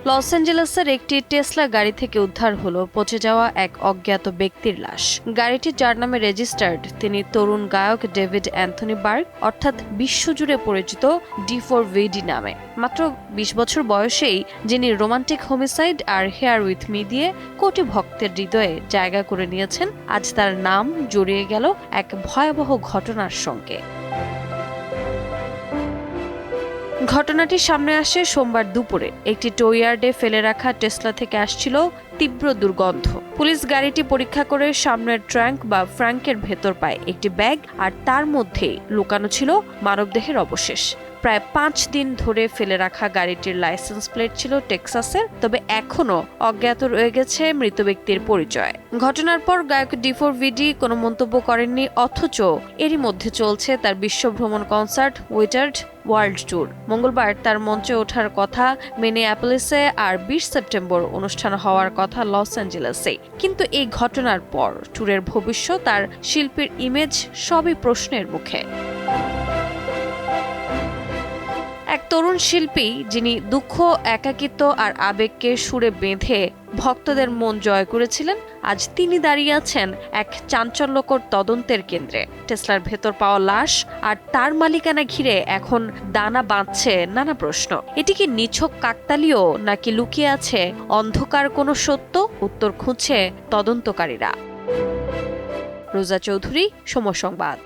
Loss অ্যাঞ্জেলেসের একটি Tesla গাড়ি থেকে উদ্ধার হলো পচে যাওয়া এক অজ্ঞাত ব্যক্তির লাশ। গাড়িটি যার নামে রেজিস্টার্ড তিনি তরুণ গায়ক ডেভিড অ্যান্থনি বার্গ, অর্থাৎ বিশ্বজুড়ে পরিচিত D4VD নামে। মাত্র ২০ বছর বয়সেই যিনি রোমান্টিক হোমিসাইড আর হেয়ার উইথ মি দিয়ে কোটি ভক্তের হৃদয়ে জায়গা করে নিয়েছেন, আজ তার নাম জড়িয়ে গেল এক ভয়াবহ ঘটনার সঙ্গে। ঘটনাটি সামনে আসে সোমবার দুপুরে। একটি টইয়ার্ডে ফেলে রাখা টেসলা থেকে আসছিল তীব্র দুর্গন্ধ। পুলিশ গাড়িটি পরীক্ষা করে সামনের ট্রাঙ্ক বা ফ্রাঙ্কের ভেতর পায় একটি ব্যাগ, আর তার মধ্যে লুকানো ছিল মানবদেহের অবশেষ। প্রায় ৫ দিন ধরে ফেলে রাখা গাড়িটির লাইসেন্স প্লেট ছিল টেক্সাসের, তবে এখনও অজ্ঞাত রয়ে গেছে মৃত ব্যক্তির পরিচয়। ঘটনার পর গায়ক D4VD কোনো মন্তব্য করেননি, অথচ এরই মধ্যে চলছে তার বিশ্বভ্রমণ কনসার্ট উইটার্ড ওয়ার্ল্ড ট্যুর। মঙ্গলবার তার মঞ্চে ওঠার কথা মিনিয়াপলিসে, আর ২০ সেপ্টেম্বর অনুষ্ঠান হওয়ার কথা লস অ্যাঞ্জেলেসে। কিন্তু এই ঘটনার পর ট্যুরের ভবিষ্যৎ আর শিল্পীর ইমেজ সবই প্রশ্নের মুখে। এক তরুণ শিল্পী যিনি দুঃখ, একাকিত্ব আর আবেগকে সুরে বেঁধে ভক্তদের মন জয় করেছিলেন, আজ তিনি দাঁড়িয়ে আছেন এক চাঞ্চল্যকর তদন্তের কেন্দ্রে। টেসলার ভেতর পাওয়া লাশ আর তার মালিকানা ঘিরে এখন দানা বাঁধছে নানা প্রশ্ন। এটি কি নিছক কাকতালীয়, নাকি লুকিয়ে আছে অন্ধকার কোনো সত্য? উত্তর খুঁজছে তদন্তকারীরা। রোজা চৌধুরী, সময় সংবাদ।